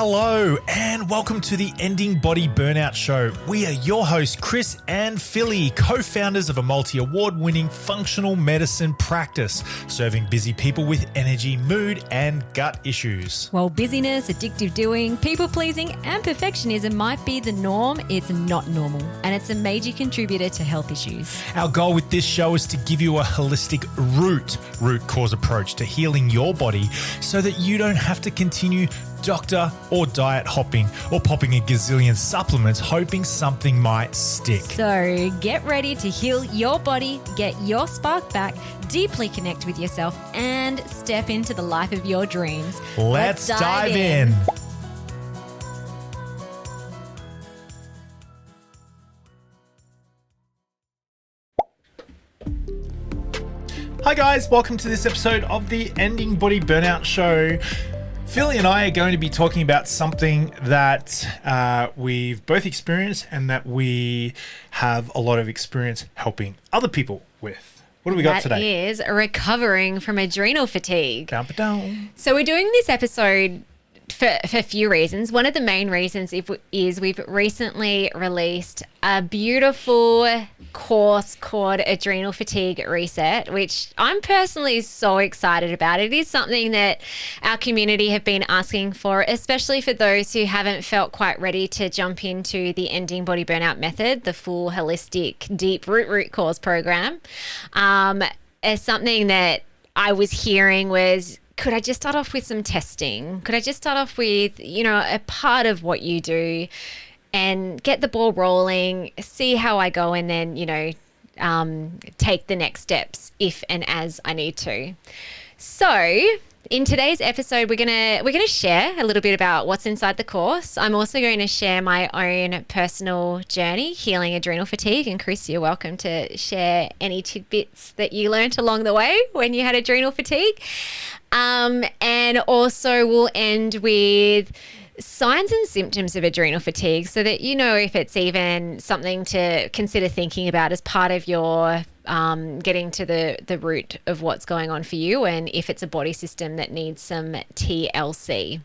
Hello and welcome to the Ending Body Burnout Show. We are your hosts, Chris and Philly, co-founders of a multi-award-winning functional medicine practice, serving busy people with energy, mood, and gut issues. While busyness, addictive doing, people-pleasing, and perfectionism might be the norm, it's not normal, and it's a major contributor to health issues. Our goal with this show is to give you a holistic root cause approach to healing your body so that you don't have to continue doctor or diet hopping or popping a gazillion supplements hoping something might stick. So get ready to heal your body, get your spark back, deeply connect with yourself, and step into the life of your dreams. Let's dive in. Hi guys, welcome to this episode of the Ending Body Burnout Show. Philly and I are going to be talking about something that we've both experienced and that we have a lot of experience helping other people with. What do we got today? That is recovering from adrenal fatigue. Down. So we're doing this episode for a few reasons. One of the main reasons is we've recently released a beautiful course called Adrenal Fatigue Reset, which I'm personally so excited about. It is something that our community have been asking for, especially for those who haven't felt quite ready to jump into the Ending Body Burnout Method, the full holistic deep root cause program. As something that I was hearing was, could I just start off with some testing? Could I just start off with, a part of what you do and get the ball rolling, see how I go, and then, take the next steps if and as I need to. So in today's episode, we're gonna share a little bit about what's inside the course. I'm also going to share my own personal journey healing adrenal fatigue. And Chris, you're welcome to share any tidbits that you learnt along the way when you had adrenal fatigue. And also we'll end with signs and symptoms of adrenal fatigue so that you know if it's even something to consider thinking about as part of your getting to the root of what's going on for you, and if it's a body system that needs some TLC.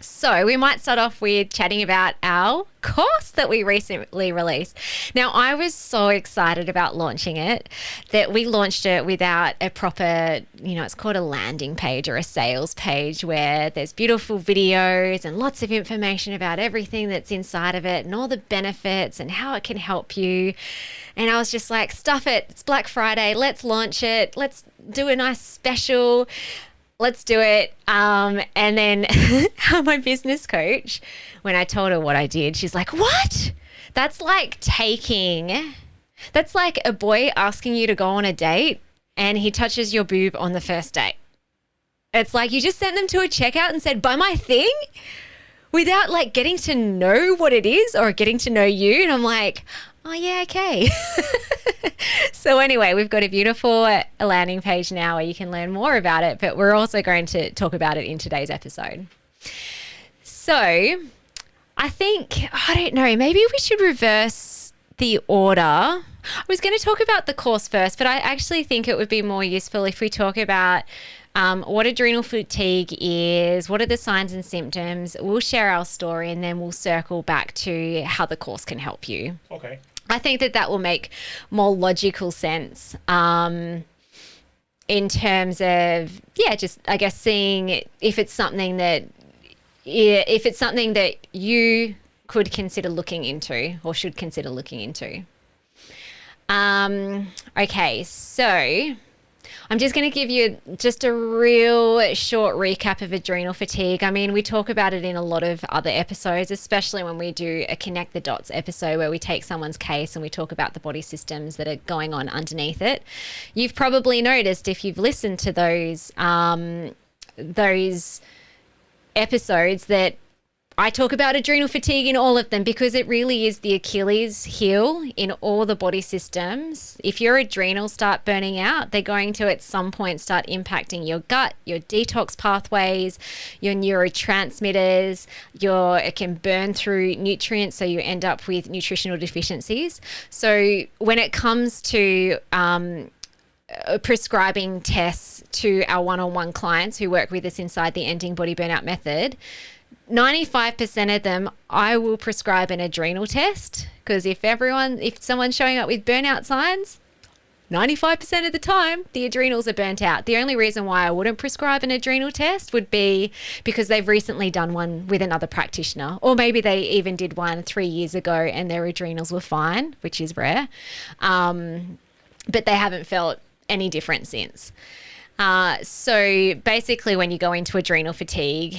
So we might start off with chatting about our course that we recently released. Now, I was so excited about launching it that we launched it without a proper, it's called a landing page or a sales page, where there's beautiful videos and lots of information about everything that's inside of it and all the benefits and how it can help you. And I was just like, stuff it. It's Black Friday. Let's launch it. Let's do a nice special. Let's do it. And then my business coach, when I told her what I did, she's like, what? That's like a boy asking you to go on a date and he touches your boob on the first date. It's like you just sent them to a checkout and said, buy my thing, without like getting to know what it is or getting to know you. And I'm like, oh yeah, okay. So anyway, we've got a beautiful landing page now where you can learn more about it, but we're also going to talk about it in today's episode. So I don't know, maybe we should reverse the order. I was going to talk about the course first, but I actually think it would be more useful if we talk about what adrenal fatigue is, what are the signs and symptoms. We'll share our story and then we'll circle back to how the course can help you. Okay. I think that will make more logical sense in terms of, just I guess seeing if it's something that you could consider looking into or should consider looking into. Okay, so I'm just going to give you just a real short recap of adrenal fatigue. I mean, we talk about it in a lot of other episodes, especially when we do a Connect the Dots episode where we take someone's case and we talk about the body systems that are going on underneath it. You've probably noticed if you've listened to those episodes that I talk about adrenal fatigue in all of them because it really is the Achilles heel in all the body systems. If your adrenals start burning out, they're going to at some point start impacting your gut, your detox pathways, your neurotransmitters, it can burn through nutrients, so you end up with nutritional deficiencies. So when it comes to prescribing tests to our one-on-one clients who work with us inside the Ending Body Burnout method, 95% of them, I will prescribe an adrenal test, because if someone's showing up with burnout signs, 95% of the time, the adrenals are burnt out. The only reason why I wouldn't prescribe an adrenal test would be because they've recently done one with another practitioner, or maybe they even did one 3 years ago and their adrenals were fine, which is rare, but they haven't felt any different since. So basically, when you go into adrenal fatigue,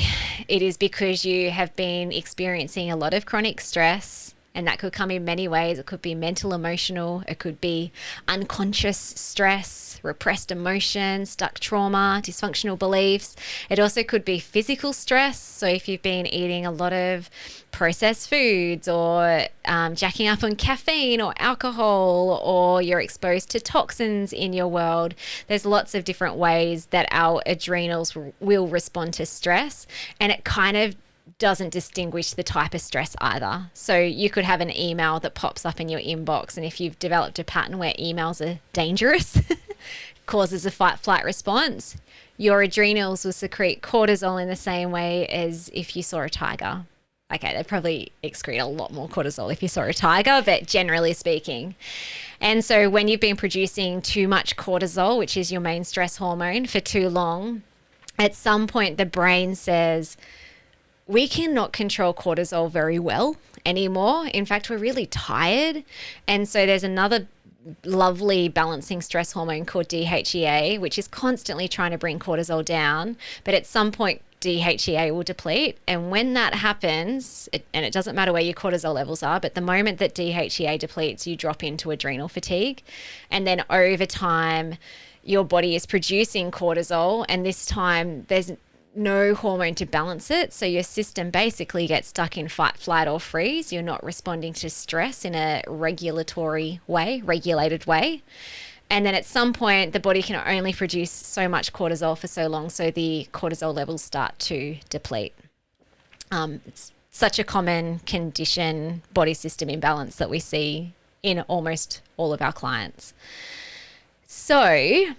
it is because you have been experiencing a lot of chronic stress. And that could come in many ways. It could be mental, emotional. It could be unconscious stress, repressed emotion, stuck trauma, dysfunctional beliefs. It also could be physical stress. So if you've been eating a lot of processed foods, or jacking up on caffeine or alcohol, or you're exposed to toxins in your world, there's lots of different ways that our adrenals will respond to stress. And it kind of doesn't distinguish the type of stress either. So you could have an email that pops up in your inbox, and if you've developed a pattern where emails are dangerous, causes a fight-flight response, your adrenals will secrete cortisol in the same way as if you saw a tiger. Okay, they probably excrete a lot more cortisol if you saw a tiger, but generally speaking. And so when you've been producing too much cortisol, which is your main stress hormone, for too long, at some point the brain says, we cannot control cortisol very well anymore. In fact, we're really tired. And so there's another lovely balancing stress hormone called DHEA, which is constantly trying to bring cortisol down. But at some point, DHEA will deplete. And when that happens, and it doesn't matter where your cortisol levels are, but the moment that DHEA depletes, you drop into adrenal fatigue. And then over time, your body is producing cortisol. And this time, there's no hormone to balance it. So your system basically gets stuck in fight, flight, or freeze. You're not responding to stress in a regulated way. And then at some point, the body can only produce so much cortisol for so long. So the cortisol levels start to deplete. It's such a common condition, body system imbalance that we see in almost all of our clients. So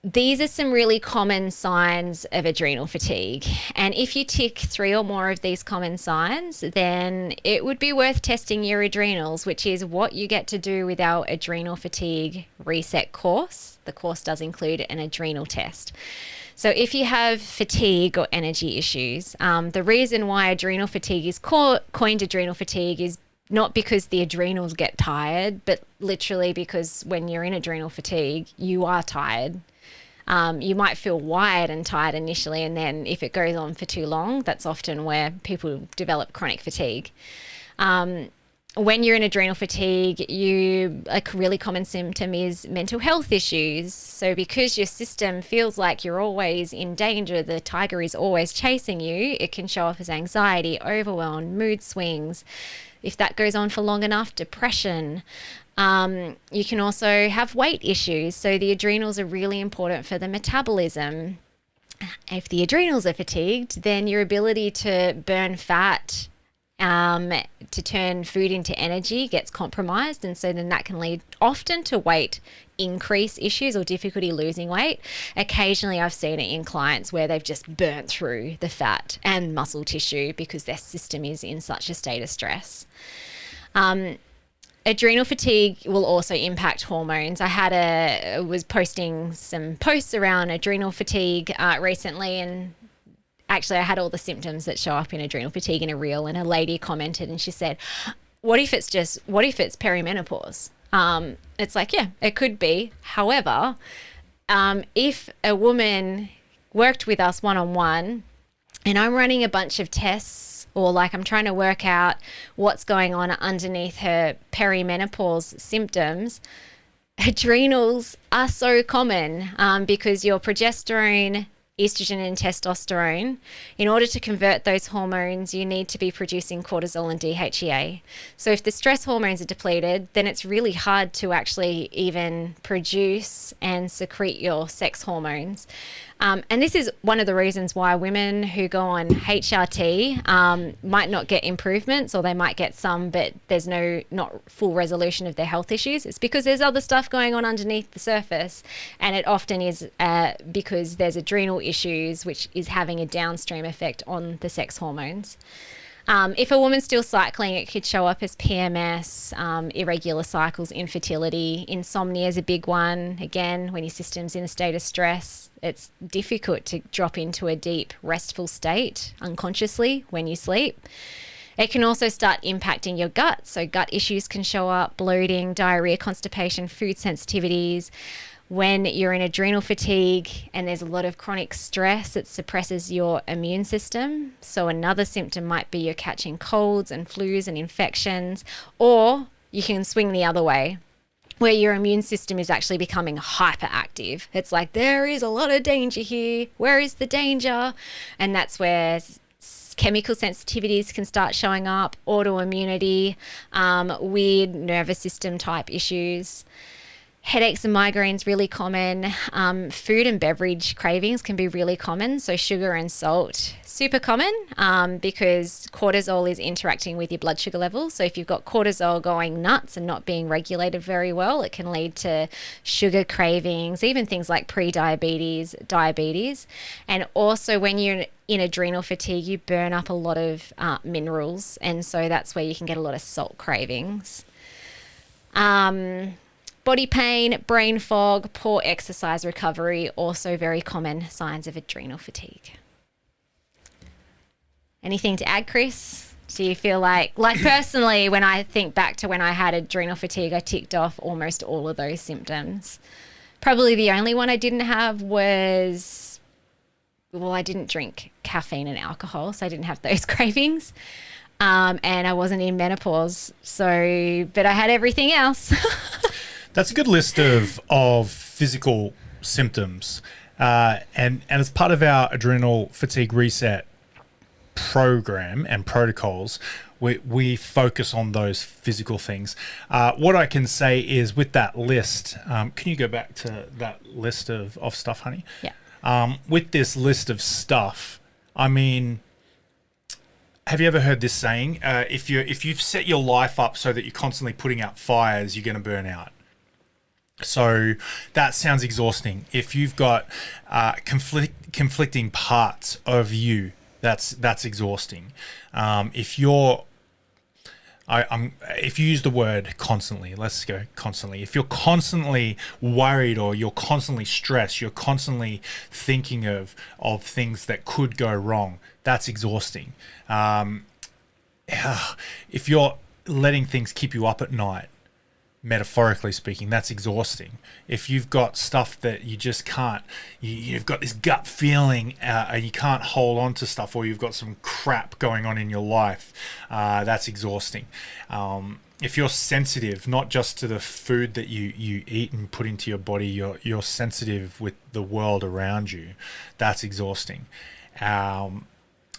these are some really common signs of adrenal fatigue. And if you tick 3 or more of these common signs, then it would be worth testing your adrenals, which is what you get to do with our Adrenal Fatigue Reset course. The course does include an adrenal test. So if you have fatigue or energy issues, the reason why adrenal fatigue is coined adrenal fatigue is not because the adrenals get tired, but literally because when you're in adrenal fatigue, you are tired. You might feel wired and tired initially, and then if it goes on for too long, that's often where people develop chronic fatigue. When you're in adrenal fatigue, a really common symptom is mental health issues. So because your system feels like you're always in danger, the tiger is always chasing you, it can show up as anxiety, overwhelm, mood swings. If that goes on for long enough, depression. You can also have weight issues. So the adrenals are really important for the metabolism. If the adrenals are fatigued, then your ability to burn fat, to turn food into energy gets compromised. And so then that can lead often to weight increase issues or difficulty losing weight. Occasionally I've seen it in clients where they've just burnt through the fat and muscle tissue because their system is in such a state of stress. Adrenal fatigue will also impact hormones. I was posting some posts around adrenal fatigue recently, and actually I had all the symptoms that show up in adrenal fatigue in a reel, and a lady commented and she said, what if it's perimenopause? It's like, yeah, it could be. However, if a woman worked with us one-on-one and I'm running a bunch of tests, or like I'm trying to work out what's going on underneath her perimenopause symptoms, adrenals are so common because your progesterone, estrogen and testosterone, in order to convert those hormones, you need to be producing cortisol and DHEA. So if the stress hormones are depleted, then it's really hard to actually even produce and secrete your sex hormones. And this is one of the reasons why women who go on HRT might not get improvements, or they might get some, but there's not full resolution of their health issues. It's because there's other stuff going on underneath the surface. And it often is because there's adrenal issues, which is having a downstream effect on the sex hormones. If a woman's still cycling, it could show up as PMS, irregular cycles, infertility. Insomnia is a big one. Again, when your system's in a state of stress, it's difficult to drop into a deep, restful state unconsciously when you sleep. It can also start impacting your gut. So gut issues can show up: bloating, diarrhea, constipation, food sensitivities. When you're in adrenal fatigue and there's a lot of chronic stress, it suppresses your immune system. So another symptom might be you're catching colds and flus and infections, or you can swing the other way, where your immune system is actually becoming hyperactive. It's like, there is a lot of danger here. Where is the danger? And that's where chemical sensitivities can start showing up, autoimmunity, weird nervous system type issues. Headaches and migraines really common. Food and beverage cravings can be really common. So sugar and salt, super common, because cortisol is interacting with your blood sugar levels. So if you've got cortisol going nuts and not being regulated very well, it can lead to sugar cravings, even things like pre-diabetes, diabetes. And also when you're in adrenal fatigue, you burn up a lot of minerals. And so that's where you can get a lot of salt cravings. Body pain, brain fog, poor exercise recovery, also very common signs of adrenal fatigue. Anything to add, Chris? Do you feel like personally, when I think back to when I had adrenal fatigue, I ticked off almost all of those symptoms. Probably the only one I didn't have was, I didn't drink caffeine and alcohol, so I didn't have those cravings. And I wasn't in menopause, but I had everything else. That's a good list of physical symptoms. And as part of our Adrenal Fatigue Reset program and protocols, we focus on those physical things. What I can say is with that list, can you go back to that list of stuff, honey? Yeah. With this list of stuff, I mean, have you ever heard this saying? If you've set your life up so that you're constantly putting out fires, you're going to burn out. So that sounds exhausting. If you've got conflicting parts of you, that's exhausting. If you use the word constantly, let's go constantly. If you're constantly worried, or you're constantly stressed, you're constantly thinking of things that could go wrong, that's exhausting. If you're letting things keep you up at night, metaphorically speaking, that's exhausting. If you've got stuff that you just can't, you've got this gut feeling and you can't hold on to stuff, or you've got some crap going on in your life, that's exhausting. If you're sensitive, not just to the food that you eat and put into your body, you're sensitive with the world around you, that's exhausting.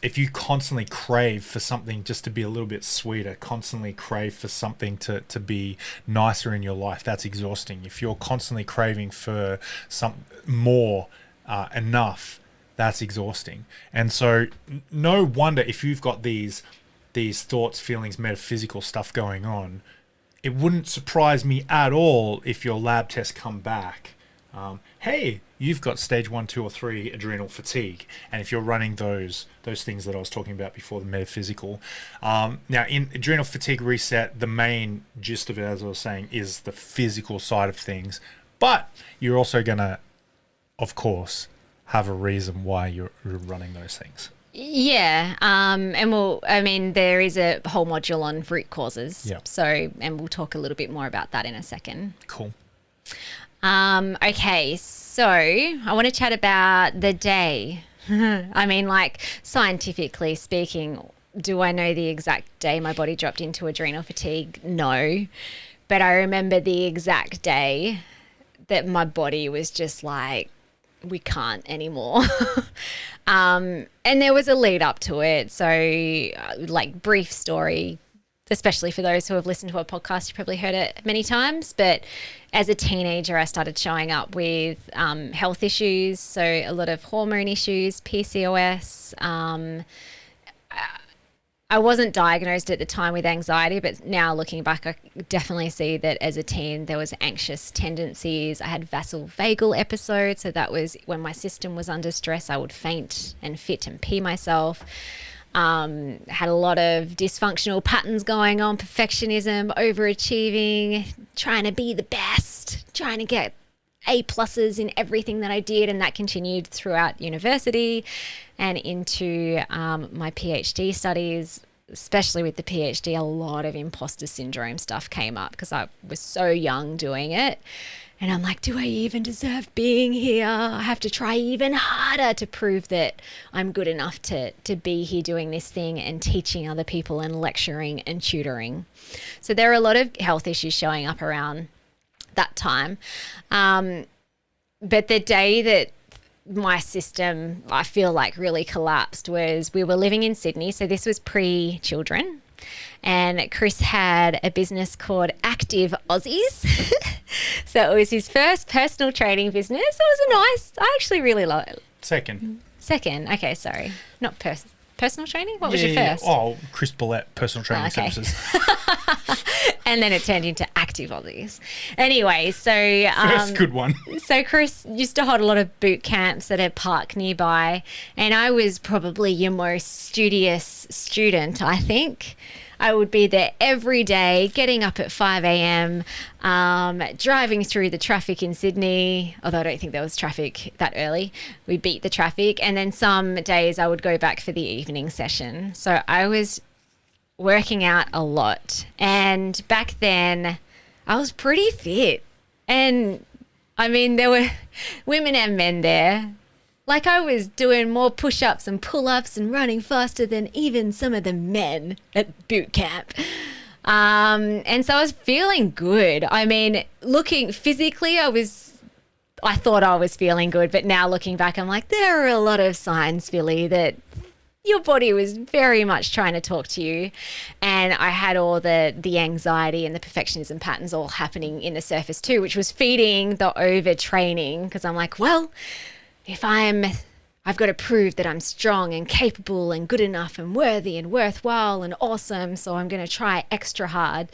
If you constantly crave for something just to be a little bit sweeter, constantly crave for something to be nicer in your life, that's exhausting. If you're constantly craving for some more enough, that's exhausting. And so no wonder if you've got these thoughts, feelings, metaphysical stuff going on, it wouldn't surprise me at all if your lab tests come back. Hey, you've got stage 1, 2, or 3 adrenal fatigue. And if you're running those things that I was talking about before, the metaphysical. Now, in Adrenal Fatigue Reset, the main gist of it, as I was saying, is the physical side of things. But you're also going to, of course, have a reason why you're running those things. Yeah. And there is a whole module on root causes. Yeah. So, and we'll talk a little bit more about that in a second. Cool. Okay, so I want to chat about the day. I mean, like, scientifically speaking, do I know the exact day my body dropped into adrenal fatigue? No. But I remember the exact day that my body was just like, we can't anymore. And there was a lead up to it. So, like, brief story. especially for those who have listened to a podcast, you probably heard it many times. But as a teenager, I started showing up with health issues. So a lot of hormone issues, PCOS. I wasn't diagnosed at the time with anxiety, but now looking back, I definitely see that as a teen, there was anxious tendencies. I had vasovagal episodes. So that was when my system was under stress, I would faint and fit and pee myself. Had a lot of dysfunctional patterns going on, perfectionism, overachieving, trying to be the best, trying to get A+ in everything that I did. And that continued throughout university and into my PhD studies. Especially with the PhD, a lot of imposter syndrome stuff came up because I was so young doing it. And I'm like, do I even deserve being here? I have to try even harder to prove that I'm good enough to be here doing this thing and teaching other people and lecturing and tutoring. So there are a lot of health issues showing up around that time. But the day that my system, I feel like, really collapsed was we were living in Sydney. So this was pre-children. And Chris had a business called Active Aussies. So it was his first personal training business. It was a nice, I actually really love it. Second. Okay, sorry. Not personal training? What was your first? Oh, Chris Bollett, personal training services. And then it turned into Active Aussies. Anyway, so... first good one. So Chris used to hold a lot of boot camps at a park nearby. And I was probably your most studious student, I think. I would be there every day, getting up at 5 a.m., driving through the traffic in Sydney, although I don't think there was traffic that early. We beat the traffic. And then some days I would go back for the evening session. So I was working out a lot. And back then I was pretty fit. And I mean, there were women and men there. Like I was doing more push-ups and pull-ups and running faster than even some of the men at boot camp. And so I was feeling good. I mean, looking physically, I thought I was feeling good, but now looking back, I'm like, there are a lot of signs, Philly, that your body was very much trying to talk to you. And I had all the anxiety and the perfectionism patterns all happening in the surface too, which was feeding the overtraining, because I'm like, well, if I've got to prove that I'm strong and capable and good enough and worthy and worthwhile and awesome, so I'm going to try extra hard.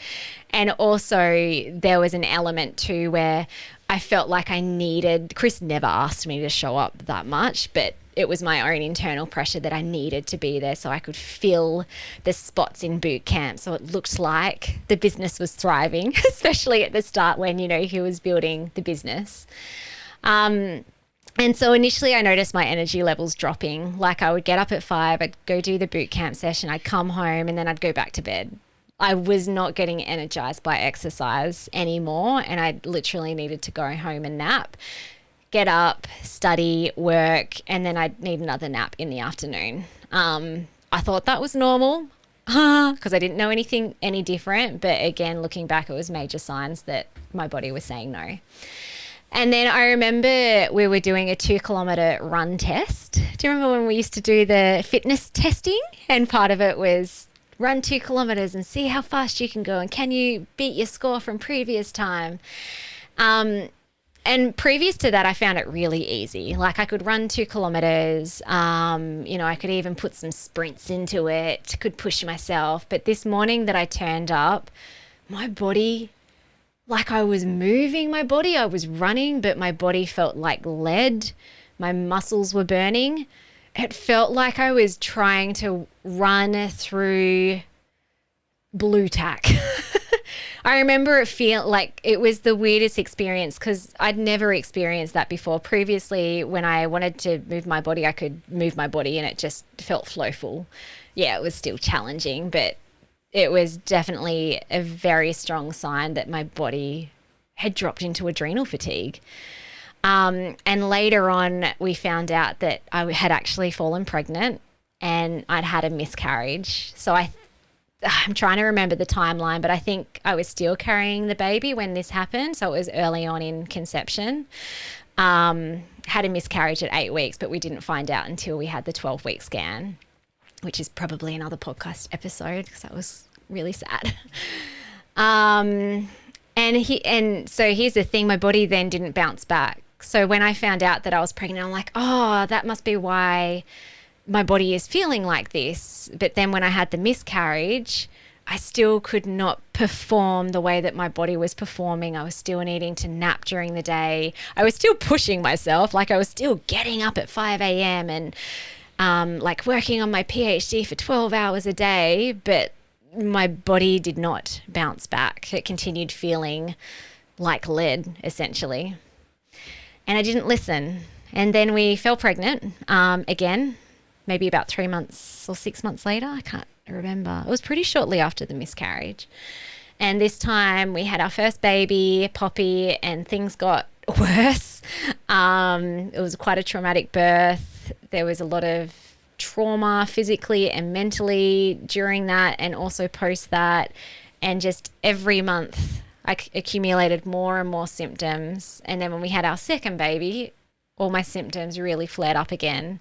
And also there was an element too where I felt like Chris never asked me to show up that much, but it was my own internal pressure that I needed to be there so I could fill the spots in boot camp. So it looked like the business was thriving, especially at the start when, he was building the business. And so initially I noticed my energy levels dropping. Like I would get up at 5, I'd go do the boot camp session, I'd come home and then I'd go back to bed. I was not getting energized by exercise anymore, and I literally needed to go home and nap, get up, study, work, and then I'd need another nap in the afternoon. I thought that was normal because I didn't know anything any different. But again, looking back, it was major signs that my body was saying no. And then I remember we were doing a 2-kilometer run test. Do you remember when we used to do the fitness testing? And part of it was run 2 kilometers and see how fast you can go. And can you beat your score from previous time? And previous to that, I found it really easy. Like I could run 2 kilometers. I could even put some sprints into it, could push myself. But this morning that I turned up, my body... like I was moving my body, I was running, but my body felt like lead. My muscles were burning. It felt like I was trying to run through blue tack. I remember it feel like it was the weirdest experience because I'd never experienced that before. Previously, when I wanted to move my body, I could move my body and it just felt flowful. Yeah, it was still challenging, but it was definitely a very strong sign that my body had dropped into adrenal fatigue. And later on, we found out that I had actually fallen pregnant and I'd had a miscarriage. So I'm trying to remember the timeline, but I think I was still carrying the baby when this happened. So it was early on in conception. Had a miscarriage at 8 weeks, but we didn't find out until we had the 12-week scan, which is probably another podcast episode because that was really sad. And so here's the thing, my body then didn't bounce back. So when I found out that I was pregnant, I'm like, oh, that must be why my body is feeling like this. But then when I had the miscarriage, I still could not perform the way that my body was performing. I was still needing to nap during the day. I was still pushing myself. Like I was still getting up at 5 a.m. and like working on my PhD for 12 hours a day, but my body did not bounce back. It continued feeling like lead, essentially. And I didn't listen. And then we fell pregnant again, maybe about 3 months or 6 months later. I can't remember. It was pretty shortly after the miscarriage. And this time we had our first baby, Poppy, and things got worse. It was quite a traumatic birth. There was a lot of trauma physically and mentally during that and also post that. And just every month I accumulated more and more symptoms. And then when we had our second baby, all my symptoms really flared up again.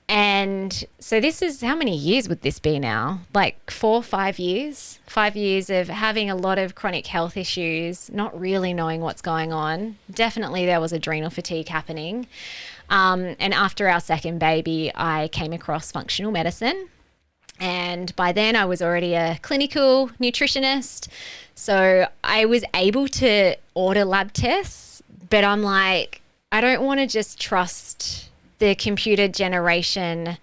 And so this is, how many years would this be now? Like 4 or 5 years? 5 years of having a lot of chronic health issues, not really knowing what's going on. Definitely there was adrenal fatigue happening. And after our second baby, I came across functional medicine. And by then I was already a clinical nutritionist. So I was able to order lab tests, but I'm like, I don't want to just trust the computer generation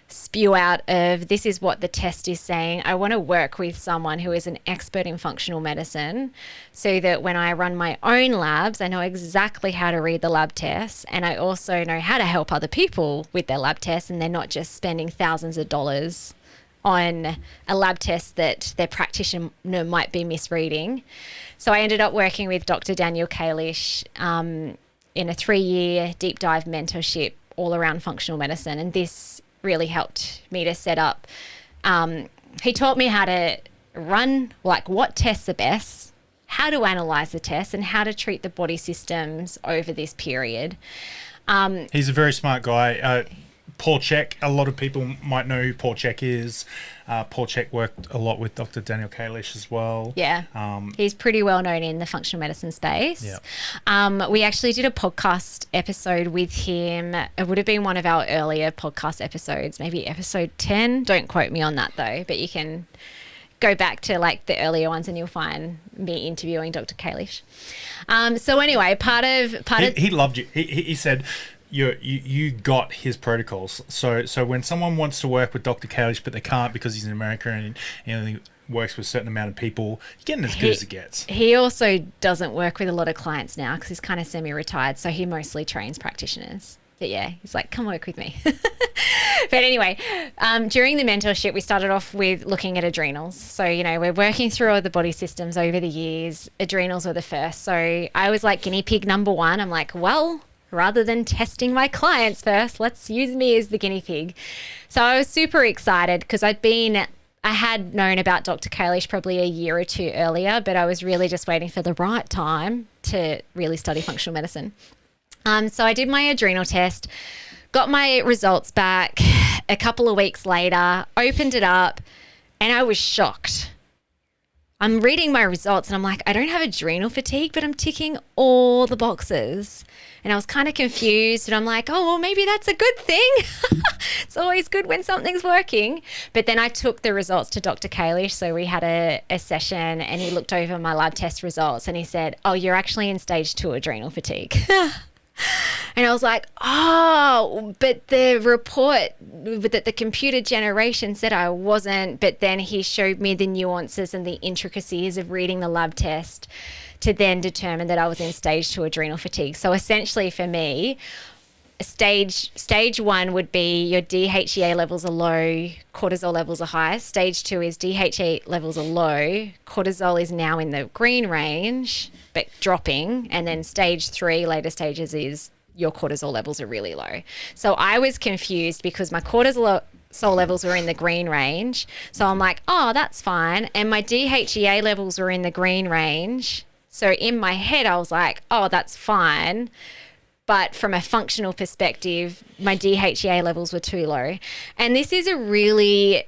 spew out of this is what the test is saying. I want to work with someone who is an expert in functional medicine so that when I run my own labs, I know exactly how to read the lab tests, and I also know how to help other people with their lab tests, and they're not just spending thousands of dollars on a lab test that their practitioner might be misreading. So I ended up working with Dr. Daniel Kalish in a 3-year deep dive mentorship all around functional medicine. And this really helped me to set up. He taught me how to run, like what tests are best, how to analyze the tests, and how to treat the body systems over this period. He's a very smart guy. Paul Chek, a lot of people might know who Paul Chek is. Paul Chek worked a lot with Dr. Daniel Kalish as well. Yeah, he's pretty well known in the functional medicine space. Yeah. We actually did a podcast episode with him. It would have been one of our earlier podcast episodes, maybe episode 10. Don't quote me on that though, but you can go back to like the earlier ones and you'll find me interviewing Dr. Kalish. So anyway, he loved you. He said, you got his protocols. So when someone wants to work with Dr. Kalish but they can't because he's in America and he only works with a certain amount of people, you're getting as good as it gets. He also doesn't work with a lot of clients now because he's kind of semi-retired, so he mostly trains practitioners. But yeah, he's like, come work with me. But anyway, during the mentorship, we started off with looking at adrenals. So, we're working through all the body systems over the years. Adrenals were the first. So I was like guinea pig number 1. I'm like, well, rather than testing my clients first, let's use me as the guinea pig. So I was super excited because I had known about Dr. Kalish probably a year or two earlier, but I was really just waiting for the right time to really study functional medicine. So I did my adrenal test, got my results back a couple of weeks later, opened it up, and I was shocked. I'm reading my results and I'm like, I don't have adrenal fatigue, but I'm ticking all the boxes. And I was kind of confused and I'm like, oh, well, maybe that's a good thing. It's always good when something's working. But then I took the results to Dr. Kalish. So we had a session and he looked over my lab test results and he said, oh, you're actually in stage 2 adrenal fatigue. And I was like, oh, but the report that the computer generation said I wasn't. But then he showed me the nuances and the intricacies of reading the lab test to then determine that I was in stage 2 adrenal fatigue. So essentially for me, stage 1 would be your DHEA levels are low, cortisol levels are high. Stage 2 is DHEA levels are low, cortisol is now in the green range, but dropping. And then stage 3, later stages, is your cortisol levels are really low. So I was confused because my cortisol levels were in the green range. So I'm like, oh, that's fine. And my DHEA levels were in the green range. So in my head, I was like, oh, that's fine. But from a functional perspective, my DHEA levels were too low. And this is a really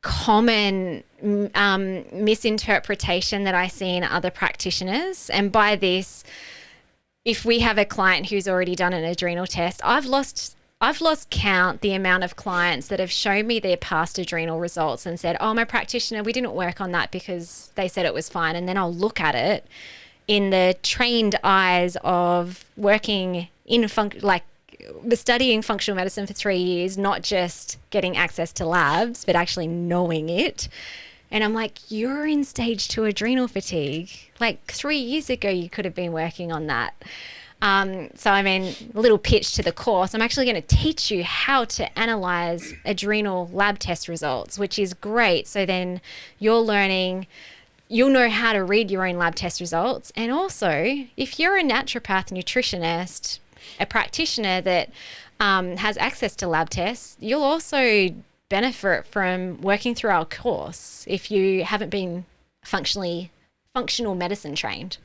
common misinterpretation that I see in other practitioners. And by this, if we have a client who's already done an adrenal test, I've lost count the amount of clients that have shown me their past adrenal results and said, oh, my practitioner, we didn't work on that because they said it was fine. And then I'll look at it in the trained eyes of working in studying functional medicine for 3 years, not just getting access to labs, but actually knowing it. And I'm like, you're in stage 2 adrenal fatigue. Like 3 years ago, you could have been working on that. So I mean, a little pitch to the course. I'm actually going to teach you how to analyze adrenal lab test results, which is great. So then you'll know how to read your own lab test results. And also, if you're a naturopath, nutritionist, a practitioner that has access to lab tests, you'll also benefit from working through our course if you haven't been functional medicine trained.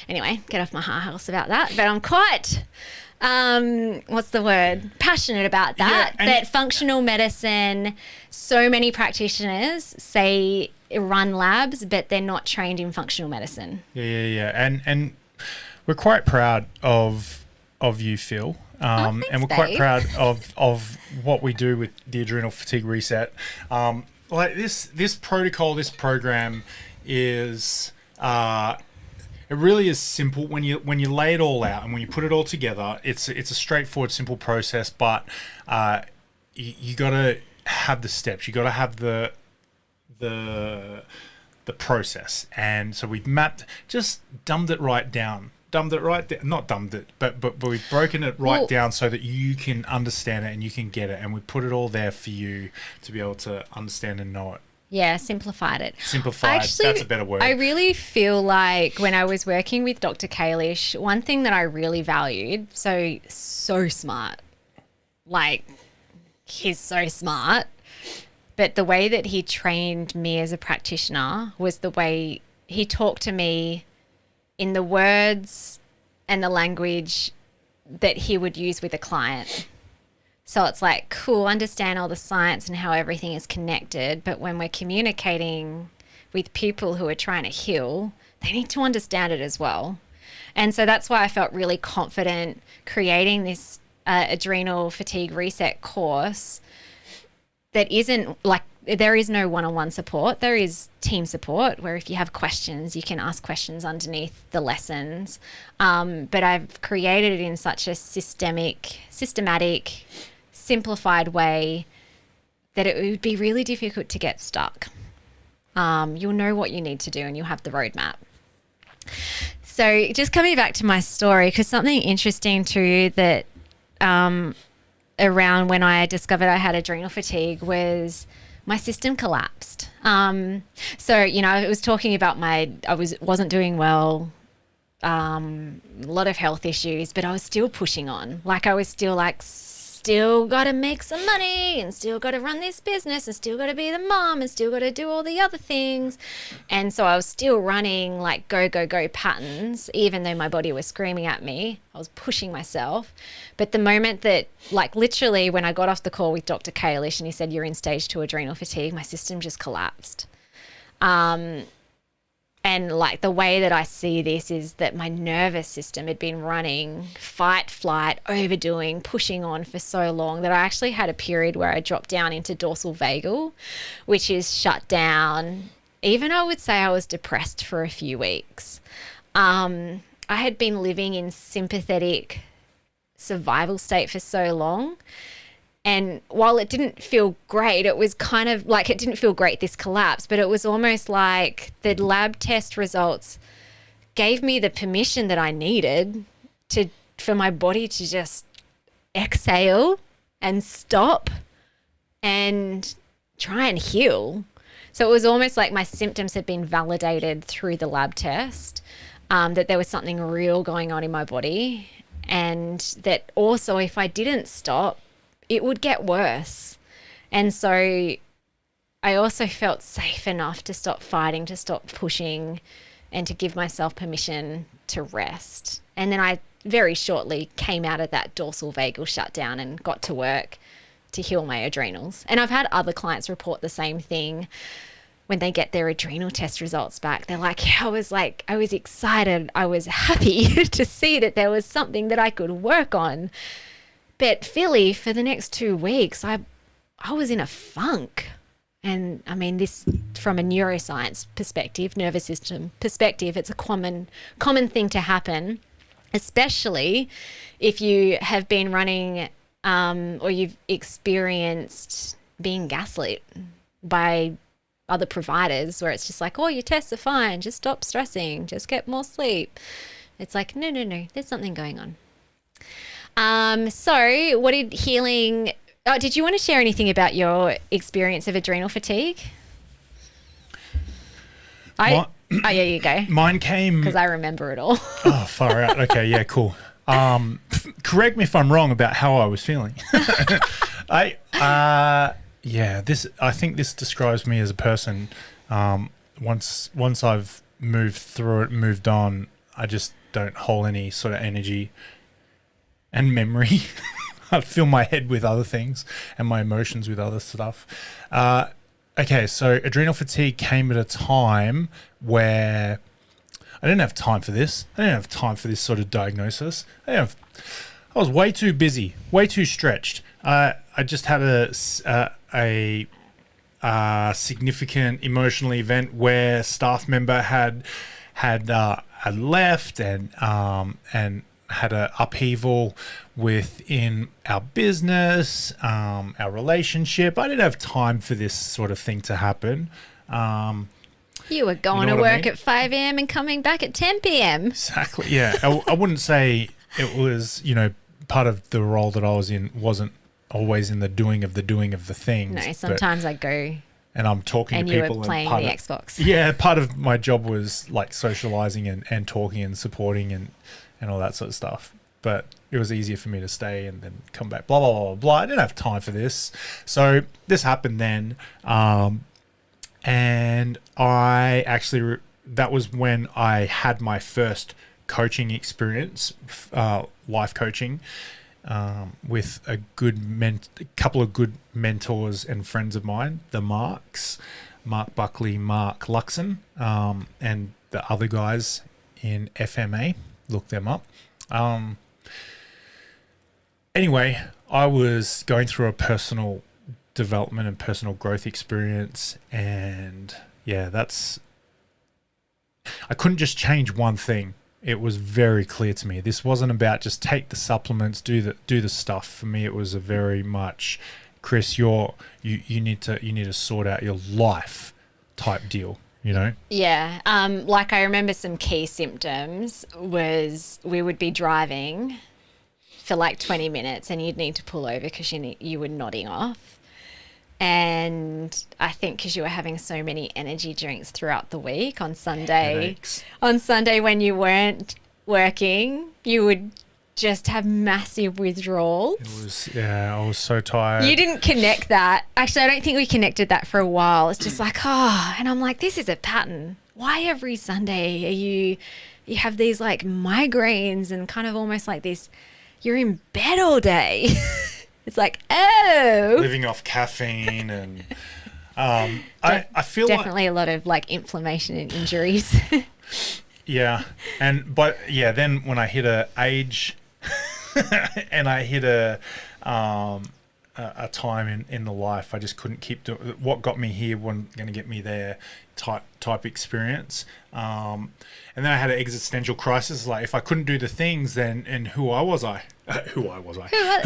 Anyway, get off my high horse about that, but I'm quite passionate about that. Yeah, that functional medicine, so many practitioners say run labs, but they're not trained in functional medicine. Yeah. And we're quite proud of you, Phil. Thanks, and we're quite proud of what we do with the Adrenal Fatigue Reset. Like this protocol, this program is it really is simple when you lay it all out and when you put it all together. It's a straightforward, simple process, but you got to have the steps. You got to have the process, and so we've dumbed it right down. Not dumbed it, but we've broken it down so that you can understand it and you can get it, and we put it all there for you to be able to understand and know it. Yeah, simplified it. Actually, that's a better word. I really feel like when I was working with Dr. Kalish, one thing that I really valued, so smart, like he's so smart, but the way that he trained me as a practitioner was the way he talked to me in the words and the language that he would use with a client. So it's like, cool, understand all the science and how everything is connected. But when we're communicating with people who are trying to heal, they need to understand it as well. And so that's why I felt really confident creating this Adrenal Fatigue Reset course that isn't like, there is no one-on-one support. There is team support where if you have questions, you can ask questions underneath the lessons. But I've created it in such a systematic, simplified way that it would be really difficult to get stuck. You'll know what you need to do and you'll have the roadmap. So just coming back to my story, because something interesting too that around when I discovered I had adrenal fatigue was my system collapsed. So, I was talking about I wasn't doing well, a lot of health issues, but I was still pushing on. Like I was still got to make some money and still got to run this business and still got to be the mom and still got to do all the other things. And so I was still running like go patterns, even though my body was screaming at me. I was pushing myself. But the moment that, like literally when I got off the call with Dr. Kalish and he said, you're in stage 2 adrenal fatigue, my system just collapsed. And like the way that I see this is that my nervous system had been running fight, flight, overdoing, pushing on for so long that I actually had a period where I dropped down into dorsal vagal, which is shut down. Even I would say I was depressed for a few weeks. I had been living in sympathetic survival state for so long. And while it didn't feel great, it was kind of like, it didn't feel great, this collapse, but it was almost like the lab test results gave me the permission that I needed for my body to just exhale and stop and try and heal. So it was almost like my symptoms had been validated through the lab test, that there was something real going on in my body. And that also if I didn't stop, it would get worse. And so I also felt safe enough to stop fighting, to stop pushing, and to give myself permission to rest. And then I very shortly came out of that dorsal vagal shutdown and got to work to heal my adrenals. And I've had other clients report the same thing when they get their adrenal test results back. They're like, I was excited. I was happy to see that there was something that I could work on. But Philly, for the next 2 weeks, I was in a funk. And I mean, this from a neuroscience perspective, nervous system perspective, it's a common thing to happen, especially if you have been running or you've experienced being gaslit by other providers, where it's just like, oh, your tests are fine, just stop stressing, just get more sleep. It's like, no, there's something going on. So what did healing... Oh, did you want to share anything about your experience of adrenal fatigue? Yeah, you go. Mine came... Because I remember it all. Oh, far out. Okay, yeah, cool. Correct me if I'm wrong about how I was feeling. I think this describes me as a person. Once I've moved through it, moved on, I just don't hold any sort of energy and memory. I fill my head with other things and my emotions with other stuff. Okay, so adrenal fatigue came at a time where I didn't have time for this. I didn't have time for this sort of diagnosis. I was way too busy, way too stretched. I just had a significant emotional event where a staff member had left and had an upheaval within our business, our relationship. I didn't have time for this sort of thing to happen. You were going to work at 5 a.m. and coming back at 10 p.m. Exactly, yeah. I wouldn't say it was, part of the role that I was in wasn't always in the doing of the things. No, sometimes I go... And I'm talking to people. And you were playing the Xbox. Yeah, part of my job was like socializing and talking and supporting and all that sort of stuff. But it was easier for me to stay and then come back, blah, blah, blah, blah. I didn't have time for this. So this happened then. And I actually, that was when I had my first coaching experience, life coaching, with a couple of good mentors and friends of mine, the Mark Buckley, Mark Luxon, and the other guys in FMA. Look them up. Anyway, I was going through a personal development and personal growth experience, and yeah, I couldn't just change one thing. It was very clear to me. This wasn't about just take the supplements, do the stuff. For me, it was a very much, Chris, you need to sort out your life type deal. Yeah. Like I remember some key symptoms was we would be driving for like 20 minutes and you'd need to pull over because you were nodding off. And I think because you were having so many energy drinks throughout the week on Sunday when you weren't working, you would just have massive withdrawals. I was so tired. You didn't connect that. Actually, I don't think we connected that for a while. It's just like, and I'm like, this is a pattern. Why every Sunday you have these like migraines and kind of almost like this, you're in bed all day. It's like, living off caffeine and I feel definitely a lot of like inflammation and injuries. Yeah. Then when I hit a age and I hit a time in the life, I just couldn't keep doing what got me here wasn't going to get me there type experience. And then I had an existential crisis. Like if I couldn't do the things, then who was I? Who was I? Yeah.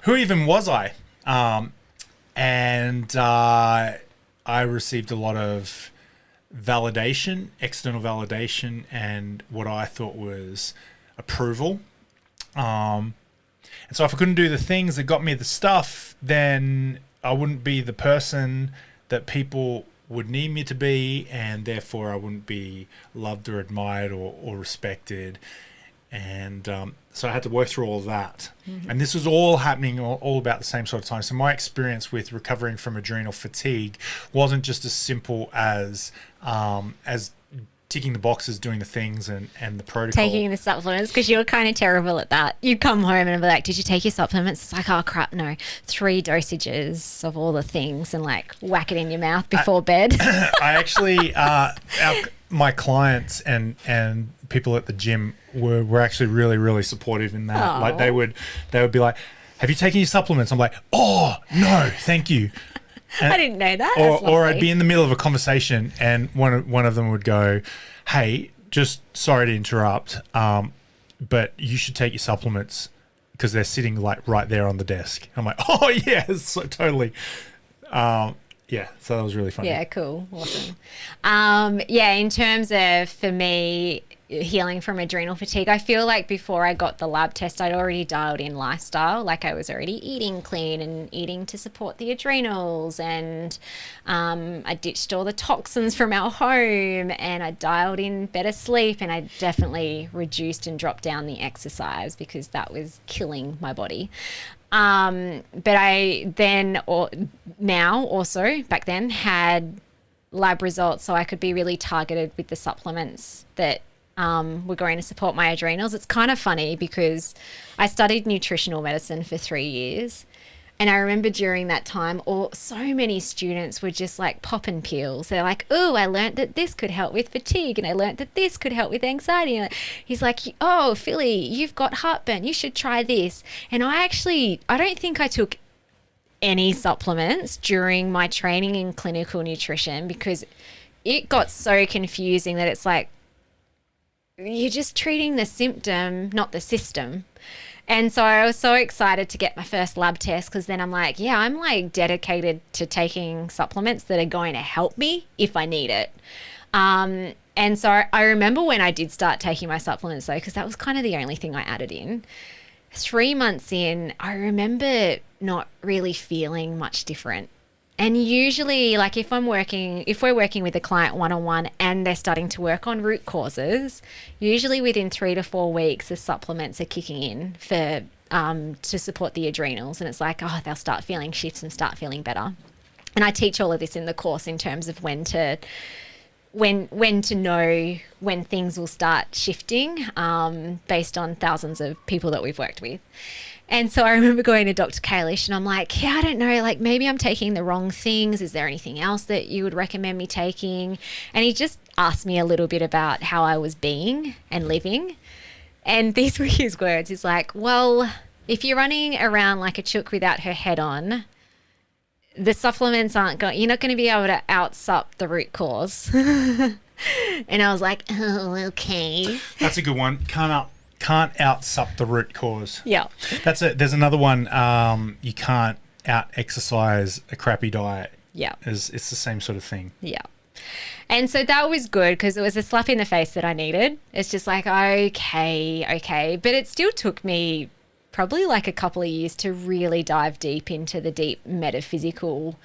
Who even was I? And I received a lot of validation, external validation, and what I thought was approval. And so if I couldn't do the things that got me the stuff, then I wouldn't be the person that people would need me to be, and therefore I wouldn't be loved or admired or respected. And so I had to work through all of that. Mm-hmm. And this was all happening all about the same sort of time. So my experience with recovering from adrenal fatigue wasn't just as simple as ticking the boxes, doing the things, and the protocol. Taking the supplements, because you were kind of terrible at that. You'd come home and be like, did you take your supplements? It's like, oh crap, no. 3 dosages of all the things and like whack it in your mouth before bed. I actually, my clients and people at the gym were actually really, really supportive in that. Oh. Like they would be like, have you taken your supplements? I'm like, oh no, thank you. I didn't know that. Or I'd be in the middle of a conversation and one of them would go, hey, just sorry to interrupt, but you should take your supplements because they're sitting like right there on the desk. I'm like, oh yeah, so totally. Yeah, so that was really funny. Yeah, cool. Awesome. In terms of, for me, healing from adrenal fatigue, I feel like before I got the lab test, I'd already dialed in lifestyle. Like I was already eating clean and eating to support the adrenals, and I ditched all the toxins from our home, and I dialed in better sleep, and I definitely reduced and dropped down the exercise because that was killing my body. But I then, or now also back then, had lab results so I could be really targeted with the supplements that were going to support my adrenals. It's kind of funny because I studied nutritional medicine for 3 years. And I remember during that time, so many students were just like popping pills. They're like, oh, I learned that this could help with fatigue, and I learned that this could help with anxiety. And he's like, oh, Philly, you've got heartburn. You should try this. And I don't think I took any supplements during my training in clinical nutrition because it got so confusing that it's like, you're just treating the symptom, not the system. And so I was so excited to get my first lab test because then I'm like, yeah, I'm like dedicated to taking supplements that are going to help me if I need it. And so I remember when I did start taking my supplements though, because that was kind of the only thing I added in. 3 months in, I remember not really feeling much different. And usually, like if we're working with a client one-on-one and they're starting to work on root causes, usually within 3 to 4 weeks, the supplements are kicking in for to support the adrenals. And it's like, oh, they'll start feeling shifts and start feeling better. And I teach all of this in the course in terms of when to know when things will start shifting based on thousands of people that we've worked with. And so I remember going to Dr. Kalish and I'm like, yeah, I don't know, like maybe I'm taking the wrong things. Is there anything else that you would recommend me taking? And he just asked me a little bit about how I was being and living. And these were his words. He's like, well, if you're running around like a chook without her head on, the supplements you're not going to be able to outsup the root cause. And I was like, oh, okay. That's a good one. Can't outsup the root cause. Yeah. There's another one. You can't out exercise a crappy diet. Yeah. It's the same sort of thing. Yeah. And so that was good because it was a slap in the face that I needed. It's just like, okay. But it still took me probably like a couple of years to really dive deep into the deep metaphysical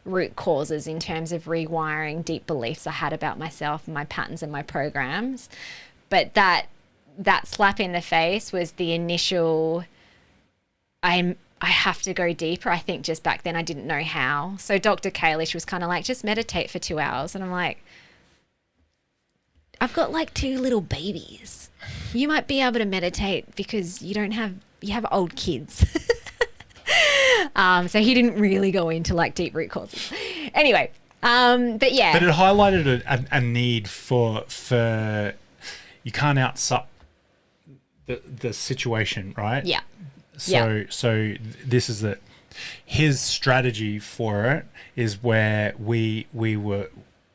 root causes in terms of rewiring deep beliefs I had about myself and my patterns and my programs. But that slap in the face was the initial, I have to go deeper. I think just back then I didn't know how. So Dr. Kalish was kind of like, just meditate for 2 hours. And I'm like, I've got like 2 little babies. You might be able to meditate because you have old kids. So he didn't really go into like deep root causes. Anyway, but yeah. But it highlighted a need for you can't outsup the situation, right? Yeah. So this is his strategy for it is where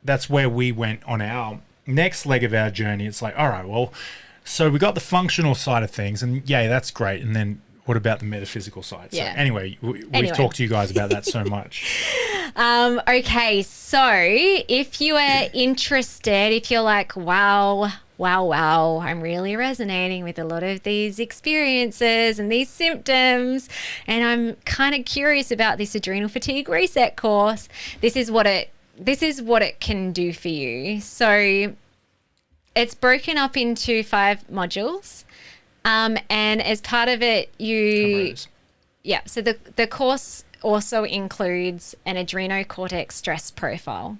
that's where we went on our next leg of our journey. It's like, all right, well, so we got the functional side of things and yeah, that's great. And then what about the metaphysical side? Yeah. So anyway, we've talked to you guys about that so much. Okay. So if you are interested, if you're like, wow, I'm really resonating with a lot of these experiences and these symptoms, and I'm kind of curious about this Adrenal Fatigue Reset course, this is what it can do for you. So it's broken up into 5 modules, and as part of it, so the course also includes an adrenocortex stress profile,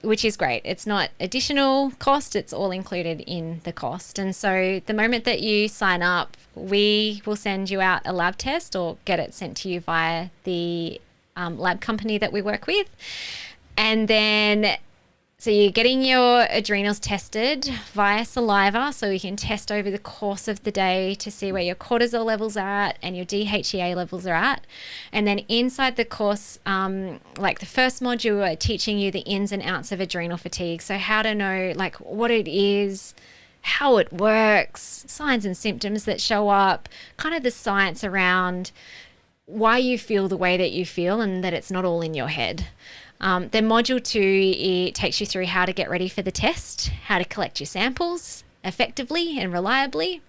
which is great. It's not additional cost, it's all included in the cost. And so the moment that you sign up, we will send you out a lab test or get it sent to you via the lab company that we work with. And then so you're getting your adrenals tested via saliva, so we can test over the course of the day to see where your cortisol levels are at and your DHEA levels are at. And then inside the course, like the first module, we're teaching you the ins and outs of adrenal fatigue. So how to know like what it is, how it works, signs and symptoms that show up, kind of the science around why you feel the way that you feel and that it's not all in your head. Then module 2, it takes you through how to get ready for the test, how to collect your samples effectively and reliably,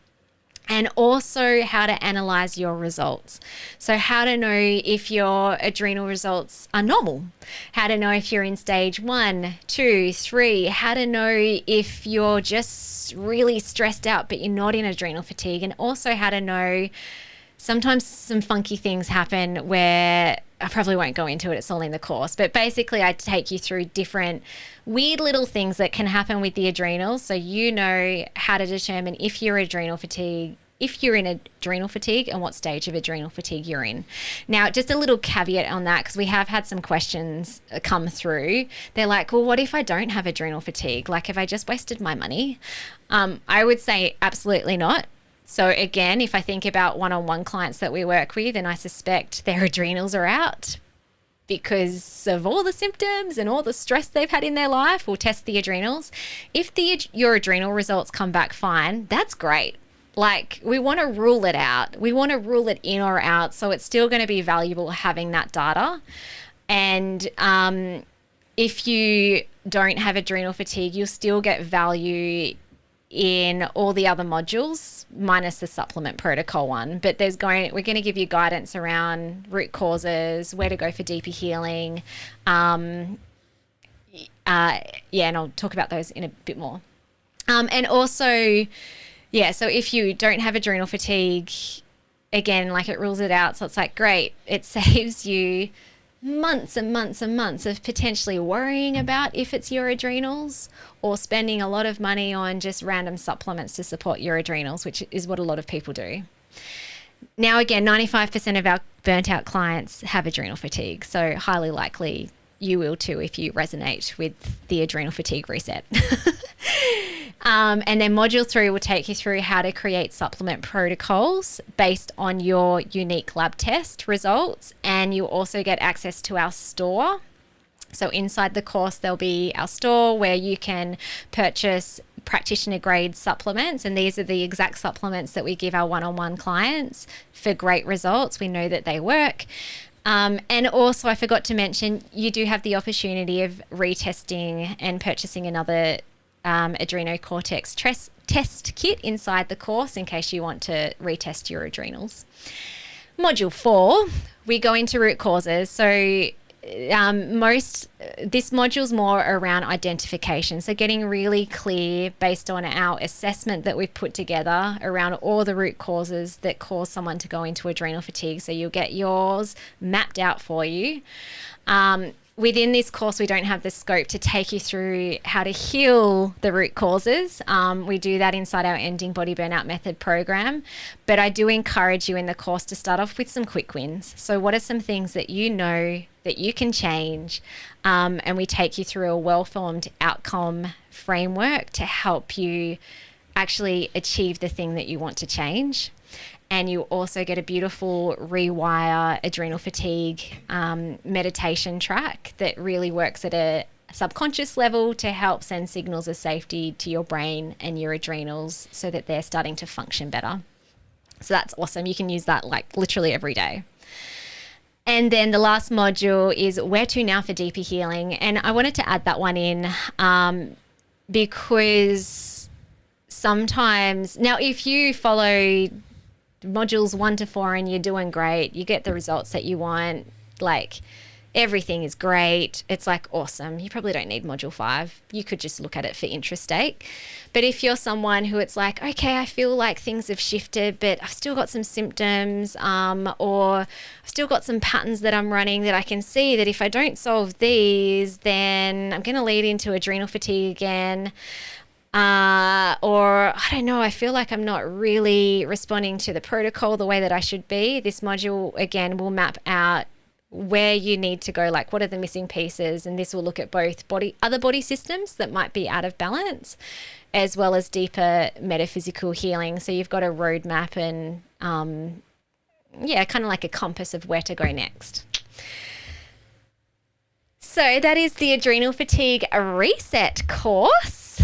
and also how to analyze your results. So how to know if your adrenal results are normal, how to know if you're in stage 1, 2, 3, how to know if you're just really stressed out but you're not in adrenal fatigue, and also how to know sometimes some funky things happen where I probably won't go into it. It's all in the course. But basically, I take you through different weird little things that can happen with the adrenals. So you know how to determine if you're in adrenal fatigue and what stage of adrenal fatigue you're in. Now, just a little caveat on that, because we have had some questions come through. They're like, well, what if I don't have adrenal fatigue? Like, have I just wasted my money? I would say absolutely not. So again, if I think about one-on-one clients that we work with, and I suspect their adrenals are out because of all the symptoms and all the stress they've had in their life, we'll test the adrenals. If your adrenal results come back fine, that's great. Like, we want to rule it out. We want to rule it in or out. So it's still going to be valuable having that data. And if you don't have adrenal fatigue, you'll still get value in all the other modules minus the supplement protocol one. But we're going to give you guidance around root causes, where to go for deeper healing. And I'll talk about those in a bit more. And also, so if you don't have adrenal fatigue, again, like, it rules it out. So it's like, great. It saves you months and months and months of potentially worrying about if it's your adrenals, or spending a lot of money on just random supplements to support your adrenals, which is what a lot of people do. Now, again, 95% of our burnt out clients have adrenal fatigue. So highly likely you will too if you resonate with the adrenal fatigue reset. And then module 3 will take you through how to create supplement protocols based on your unique lab test results. And you also get access to our store. So inside the course, there'll be our store where you can purchase practitioner grade supplements. And these are the exact supplements that we give our one-on-one clients for great results. We know that they work. And also, I forgot to mention, you do have the opportunity of retesting and purchasing another adrenocortex test kit inside the course in case you want to retest your adrenals. Module 4, we go into root causes. So this module's more around identification. So getting really clear based on our assessment that we've put together around all the root causes that cause someone to go into adrenal fatigue. So you'll get yours mapped out for you. Within this course, we don't have the scope to take you through how to heal the root causes. We do that inside our Ending Body Burnout Method program. But I do encourage you in the course to start off with some quick wins. So what are some things that you know that you can change? And we take you through a well-formed outcome framework to help you actually achieve the thing that you want to change. And you also get a beautiful Rewire adrenal fatigue meditation track that really works at a subconscious level to help send signals of safety to your brain and your adrenals so that they're starting to function better. So that's awesome. You can use that like literally every day. And then the last module is where to now for deeper healing. And I wanted to add that one in because sometimes, now if you follow modules 1 to 4 and you're doing great, you get the results that you want, like, everything is great. It's like awesome. You probably don't need module 5. You could just look at it for interest sake. But if you're someone who it's like, okay, I feel like things have shifted, but I've still got some symptoms, or I've still got some patterns that I'm running that I can see that if I don't solve these, then I'm going to lead into adrenal fatigue again. Or I don't know, I feel like I'm not really responding to the protocol the way that I should be. This module, again, will map out where you need to go, like what are the missing pieces, and this will look at both other body systems that might be out of balance, as well as deeper metaphysical healing. So you've got a roadmap and kind of like a compass of where to go next. So that is the Adrenal Fatigue Reset course.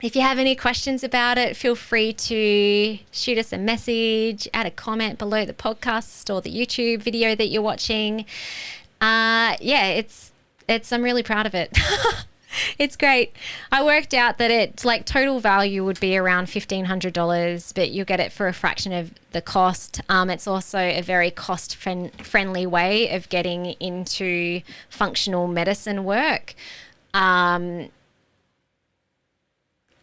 If you have any questions about it, feel free to shoot us a message, add a comment below the podcast or the YouTube video that you're watching. I'm really proud of it. It's great. I worked out that it's like total value would be around $1,500, but you'll get it for a fraction of the cost. It's also a very cost-friendly way of getting into functional medicine work.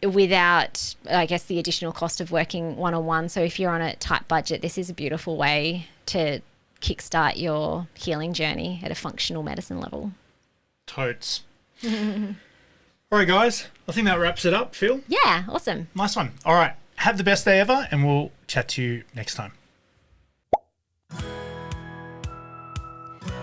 Without, I guess, the additional cost of working one-on-one. So if you're on a tight budget, this is a beautiful way to kickstart your healing journey at a functional medicine level. Totes. All right, guys. I think that wraps it up, Phil. Yeah, awesome. Nice one. All right. Have the best day ever, and we'll chat to you next time.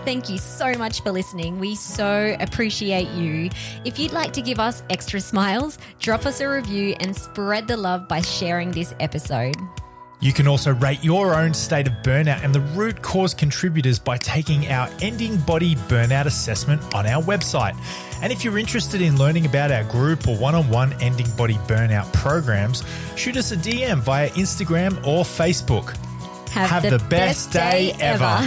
Thank you so much for listening. We so appreciate you. If you'd like to give us extra smiles, drop us a review and spread the love by sharing this episode. You can also rate your own state of burnout and the root cause contributors by taking our Ending Body Burnout Assessment on our website. And if you're interested in learning about our group or one-on-one Ending Body Burnout programs, shoot us a DM via Instagram or Facebook. Have the best day ever.